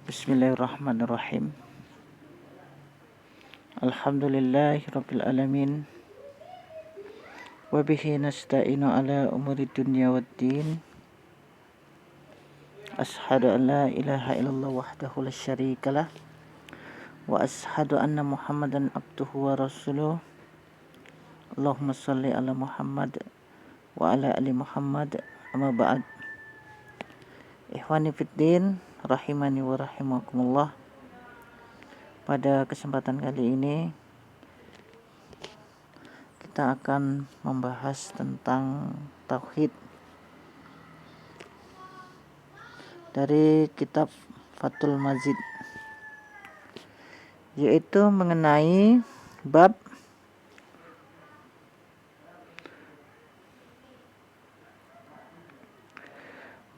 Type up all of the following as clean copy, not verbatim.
Bismillahirrahmanirrahim. Alhamdulillahirabbil alamin. Wa bihi nasta'inu ala umuri dunya waddin. Ashhadu an la ilaha illallah wahdahu la syarikalah wa ashhadu anna Muhammadan abduhu wa rasuluh. Allahumma shalli ala Muhammad wa ala ali Muhammad. Amma ba'd. Ikhwani fiddin, rahimani wa rahimakumullah. Pada kesempatan kali ini kita akan membahas tentang tauhid dari kitab Fathul Majid, yaitu mengenai bab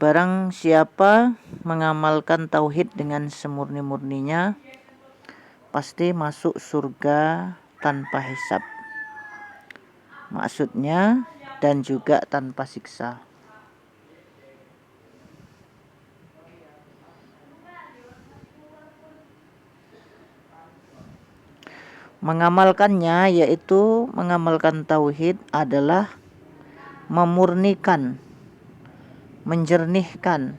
barang siapa mengamalkan tauhid dengan semurni-murninya pasti masuk surga tanpa hisab. Maksudnya, dan juga tanpa siksa. Mengamalkannya, yaitu mengamalkan tauhid adalah memurnikan, menjernihkan,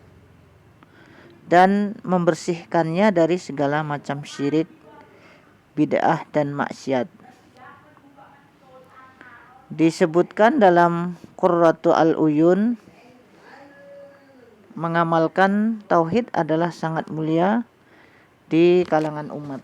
dan membersihkannya dari segala macam syirik, bid'ah, dan maksiat. Disebutkan dalam Qurratu al-Uyun, mengamalkan tauhid adalah sangat mulia di kalangan umat.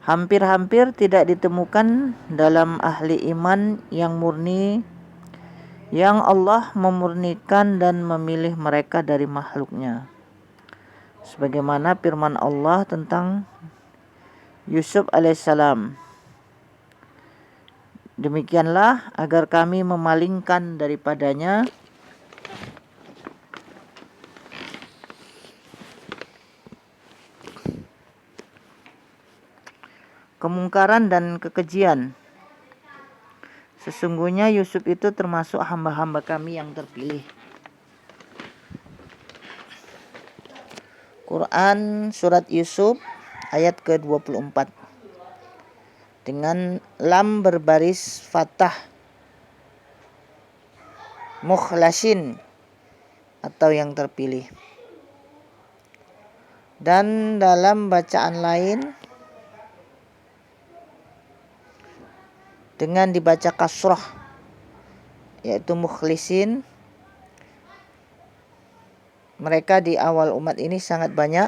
Hampir-hampir tidak ditemukan dalam ahli iman yang murni yang Allah memurnikan dan memilih mereka dari makhluknya. Sebagaimana firman Allah tentang Yusuf alaihissalam, demikianlah agar kami memalingkan daripadanya kemungkaran dan kekejian. Sesungguhnya Yusuf itu termasuk hamba-hamba kami yang terpilih. Quran surat Yusuf ayat ke-24 dengan lam berbaris fathah mukhlasin atau yang terpilih. Dan dalam bacaan lain dengan dibaca kasrah, yaitu mukhlisin. Mereka di awal umat ini sangat banyak,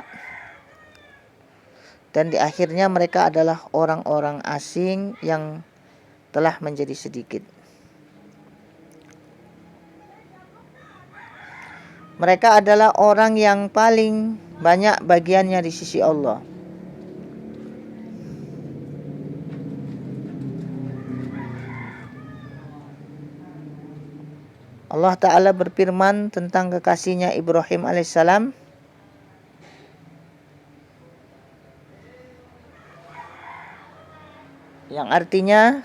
dan di akhirnya mereka adalah orang-orang asing yang telah menjadi sedikit. Mereka adalah orang yang paling banyak bagiannya di sisi Allah. Allah Ta'ala berfirman tentang kekasihnya Ibrahim alaihissalam, yang artinya,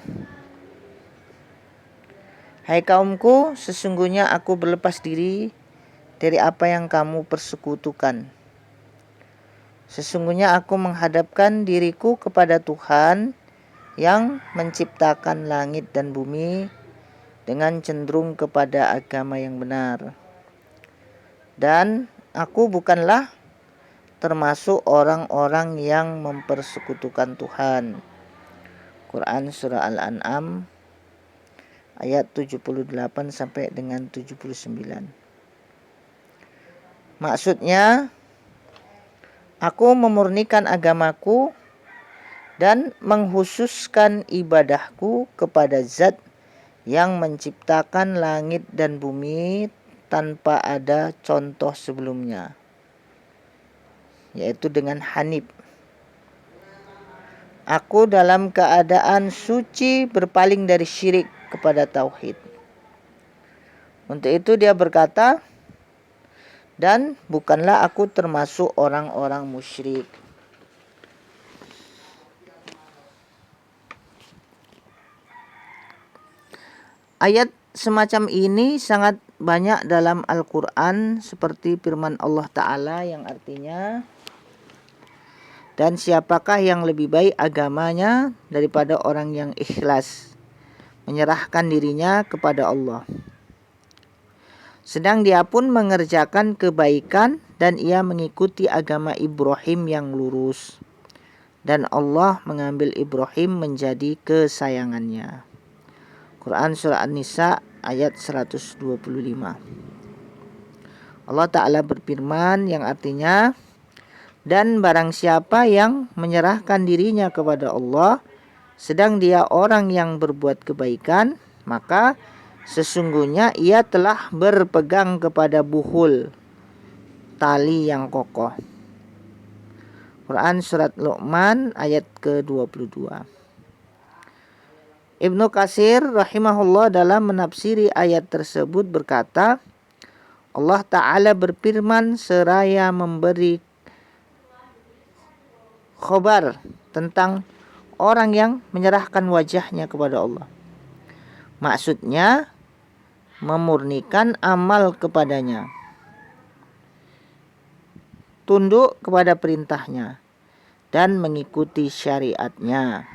hai kaumku, sesungguhnya aku berlepas diri dari apa yang kamu persekutukan. Sesungguhnya aku menghadapkan diriku kepada Tuhan yang menciptakan langit dan bumi dengan cenderung kepada agama yang benar. Dan aku bukanlah termasuk orang-orang yang mempersekutukan Tuhan. Quran surah Al-An'am ayat 78 sampai dengan 79. Maksudnya, aku memurnikan agamaku dan menghususkan ibadahku kepada Zat yang menciptakan langit dan bumi tanpa ada contoh sebelumnya, yaitu dengan Hanif. Aku dalam keadaan suci berpaling dari syirik kepada tauhid. Untuk itu dia berkata, dan bukanlah aku termasuk orang-orang musyrik. Ayat semacam ini sangat banyak dalam Al-Quran, seperti firman Allah Ta'ala yang artinya, dan siapakah yang lebih baik agamanya daripada orang yang ikhlas menyerahkan dirinya kepada Allah, sedang dia pun mengerjakan kebaikan dan ia mengikuti agama Ibrahim yang lurus, dan Allah mengambil Ibrahim menjadi kesayangannya. Quran Surah An-Nisa ayat 125. Allah Ta'ala berfirman yang artinya, dan barang siapa yang menyerahkan dirinya kepada Allah sedang dia orang yang berbuat kebaikan, maka sesungguhnya ia telah berpegang kepada buhul, tali yang kokoh. Quran Surat Luqman ayat ke-22. Ibnu Katsir rahimahullah dalam menafsiri ayat tersebut berkata, Allah Ta'ala berfirman seraya memberi khobar tentang orang yang menyerahkan wajahnya kepada Allah. Maksudnya memurnikan amal kepadanya, tunduk kepada perintahnya, dan mengikuti syariatnya.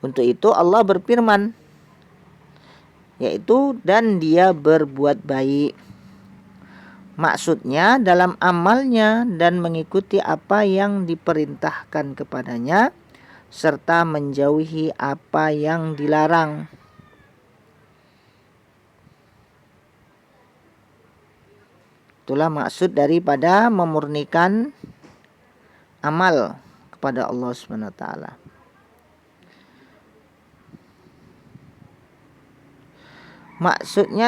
Untuk itu Allah berfirman, yaitu dan dia berbuat baik. Maksudnya dalam amalnya dan mengikuti apa yang diperintahkan kepadanya, serta menjauhi apa yang dilarang. Itulah maksud daripada memurnikan amal kepada Allah SWT. Maksudnya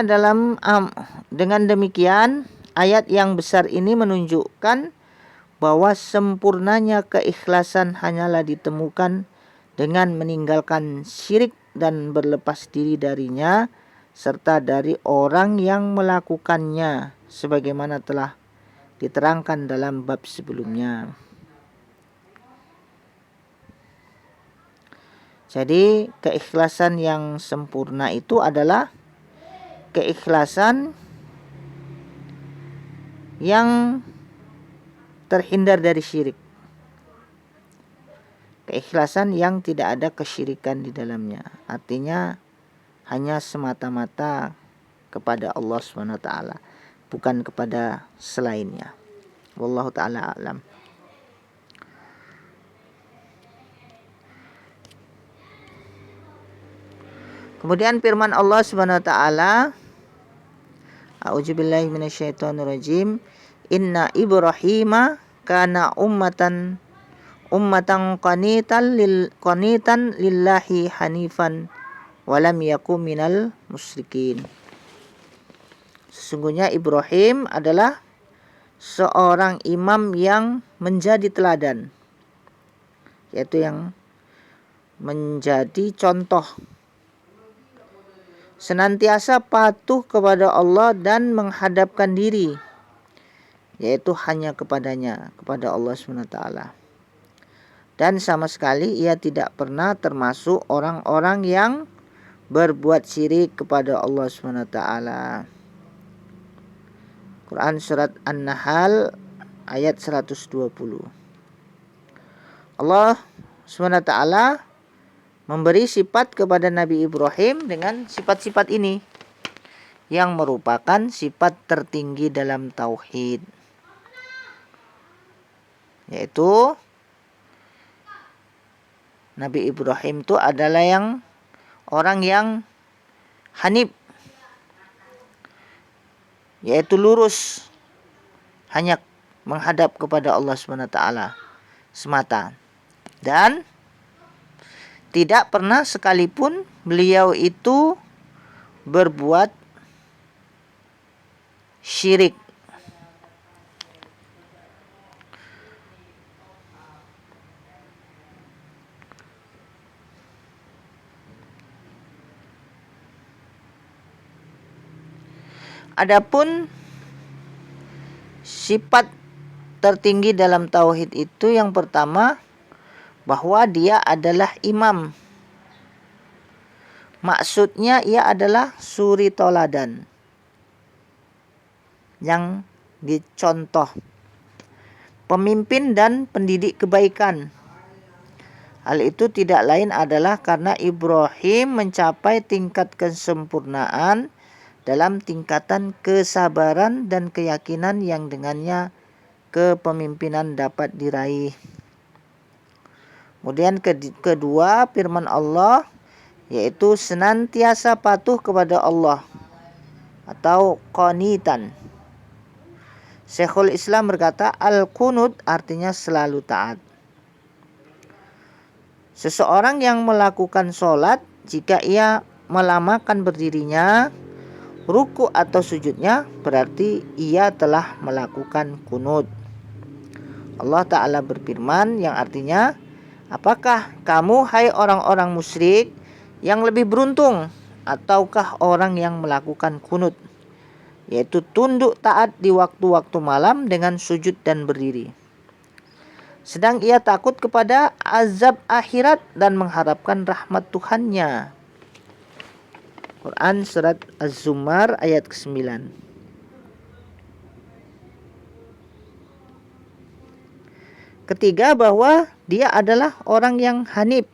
dengan demikian ayat yang besar ini menunjukkan bahwa sempurnanya keikhlasan hanyalah ditemukan dengan meninggalkan syirik dan berlepas diri darinya, serta dari orang yang melakukannya, sebagaimana telah diterangkan dalam bab sebelumnya. Jadi keikhlasan yang sempurna itu adalah keikhlasan yang terhindar dari syirik. Keikhlasan yang tidak ada kesyirikan di dalamnya. Artinya hanya semata-mata kepada Allah SWT, bukan kepada selainnya. Wallahu ta'ala a'lam. Kemudian firman Allah SWT, A'udzubillahi minasyaitonirrajim. Inna Ibrahima kana ummatan qanitan lillahi hanifan walam yakum minal musyrikin. Sesungguhnya Ibrahim adalah seorang imam yang menjadi teladan, yaitu yang menjadi contoh, senantiasa patuh kepada Allah dan menghadapkan diri, yaitu hanya kepadanya, kepada Allah SWT. Dan sama sekali ia tidak pernah termasuk orang-orang yang berbuat syirik kepada Allah SWT. Quran Surat An-Nahl ayat 120. Allah SWT memberi sifat kepada Nabi Ibrahim dengan sifat-sifat ini, yang merupakan sifat tertinggi dalam tauhid, yaitu Nabi Ibrahim itu adalah orang yang hanif, yaitu lurus, hanya menghadap kepada Allah SWT semata, dan tidak pernah sekalipun beliau itu berbuat syirik. Adapun sifat tertinggi dalam tauhid itu yang pertama, bahwa dia adalah imam, Maksudnya ia adalah suri toladan yang dicontoh, pemimpin dan pendidik kebaikan. Hal itu tidak lain adalah karena Ibrahim mencapai tingkat kesempurnaan dalam tingkatan kesabaran dan keyakinan yang dengannya kepemimpinan dapat diraih. Kemudian kedua, firman Allah yaitu senantiasa patuh kepada Allah atau qanitan. Syekhul Islam berkata, al-qunut artinya selalu taat. Seseorang yang melakukan sholat, jika ia melamakan berdirinya, ruku atau sujudnya, berarti ia telah melakukan kunut. Allah Ta'ala berfirman yang artinya, apakah kamu hai orang-orang musyrik yang lebih beruntung, ataukah orang yang melakukan kunut, yaitu tunduk taat di waktu-waktu malam dengan sujud dan berdiri, sedang ia takut kepada azab akhirat dan mengharapkan rahmat Tuhannya. Quran surat Az-Zumar ayat ke-9. Ketiga, bahwa dia adalah orang yang hanif.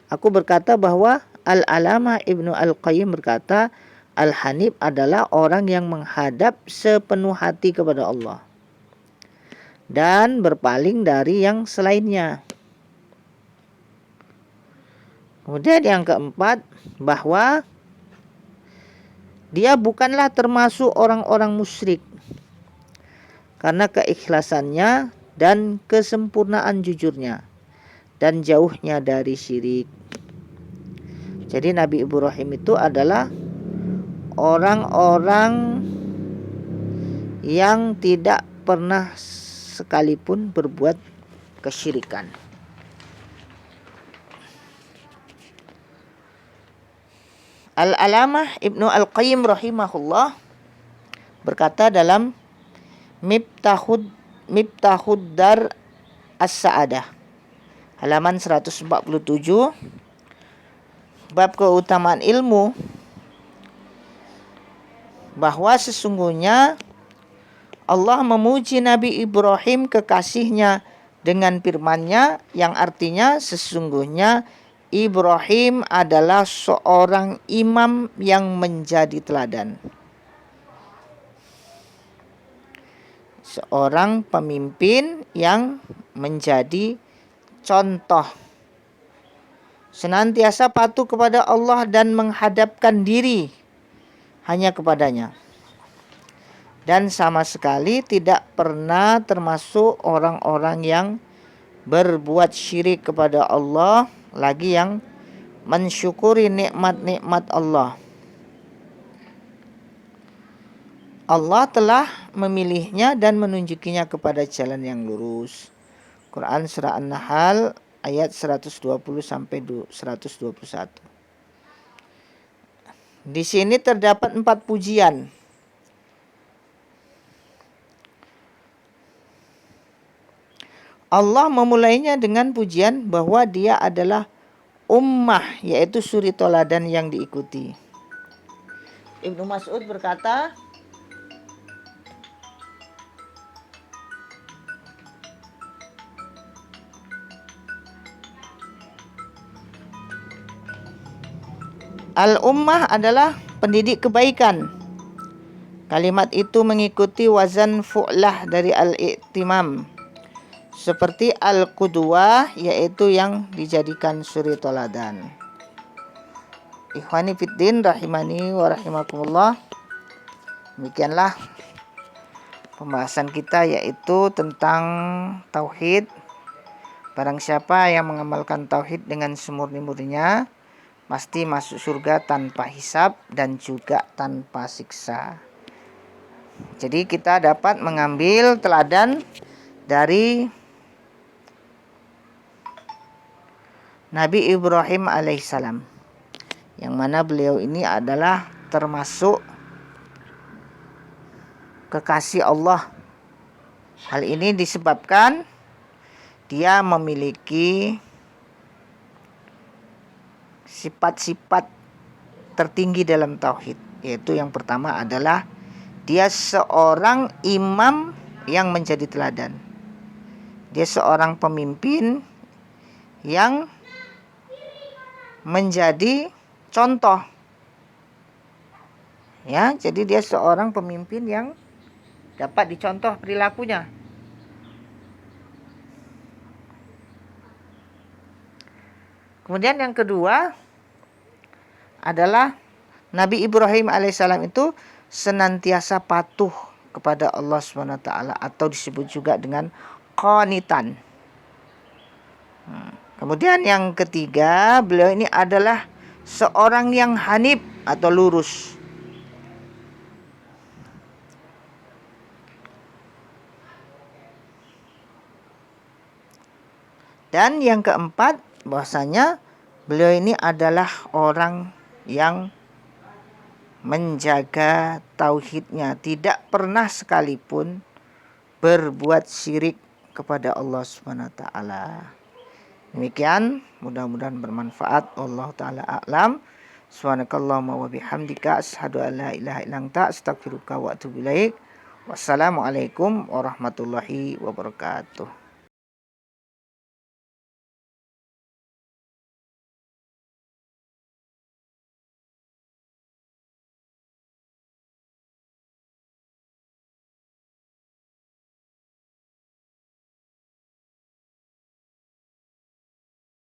Aku berkata bahwa Al-Alamah Ibnu Al-Qayyim berkata, Al-Hanif adalah orang yang menghadap sepenuh hati kepada Allah dan berpaling dari yang selainnya. Kemudian yang keempat, bahwa dia bukanlah termasuk orang-orang musyrik karena keikhlasannya dan kesempurnaan jujurnya dan jauhnya dari syirik. Jadi Nabi Ibrahim itu adalah orang-orang yang tidak pernah sekalipun berbuat kesyirikan. Al-Alamah Ibnu Al-Qayyim rahimahullah berkata dalam Miftahud Dar As-Sa'adah halaman 147, bab keutamaan ilmu, bahwa sesungguhnya Allah memuji Nabi Ibrahim kekasihnya dengan firman-Nya yang artinya sesungguhnya Ibrahim adalah seorang imam yang menjadi teladan, seorang pemimpin yang menjadi contoh, senantiasa patuh kepada Allah dan menghadapkan diri hanya kepadanya, dan sama sekali tidak pernah termasuk orang-orang yang berbuat syirik kepada Allah, lagi yang mensyukuri nikmat-nikmat Allah. Allah telah memilihnya dan menunjukinya kepada jalan yang lurus. Quran surah An-Nahl ayat 120 sampai 121. Di sini terdapat 4 pujian. Allah memulainya dengan pujian bahwa dia adalah ummah, yaitu suri toladan yang diikuti. Ibnu Mas'ud berkata, Al-ummah adalah pendidik kebaikan. Kalimat itu mengikuti wazan fu'lah dari al-i'timam, seperti al-qudwah, yaitu yang dijadikan suri toladan. Ikhwani fiddin rahimani wa rahimakumullah. Demikianlah pembahasan kita, yaitu tentang tauhid. Barang siapa yang mengamalkan tauhid dengan semurni-murninya, pasti masuk surga tanpa hisab dan juga tanpa siksa. Jadi kita dapat mengambil teladan dari Nabi Ibrahim alaihissalam, yang mana beliau ini adalah termasuk kekasih Allah. Hal ini disebabkan dia memiliki sifat-sifat tertinggi dalam tauhid, yaitu yang pertama adalah dia seorang imam yang menjadi teladan. Dia seorang pemimpin yang menjadi contoh. Ya, jadi dia seorang pemimpin yang dapat dicontoh perilakunya. Kemudian yang kedua adalah Nabi Ibrahim alaihissalam itu senantiasa patuh kepada Allah SWT, atau disebut juga dengan qanitan. Kemudian yang ketiga, beliau ini adalah seorang yang hanif atau lurus. Dan yang keempat, bahwasanya beliau ini adalah orang yang menjaga tauhidnya, tidak pernah sekalipun berbuat syirik kepada Allah SWT. Demikian, mudah-mudahan bermanfaat. Allah taala a'lam. Subhanakallahumma wa bihamdika asyhadu an la ilaha illa anta astaghfiruka wa atubu ilaik. Wassalamualaikum warahmatullahi wabarakatuh.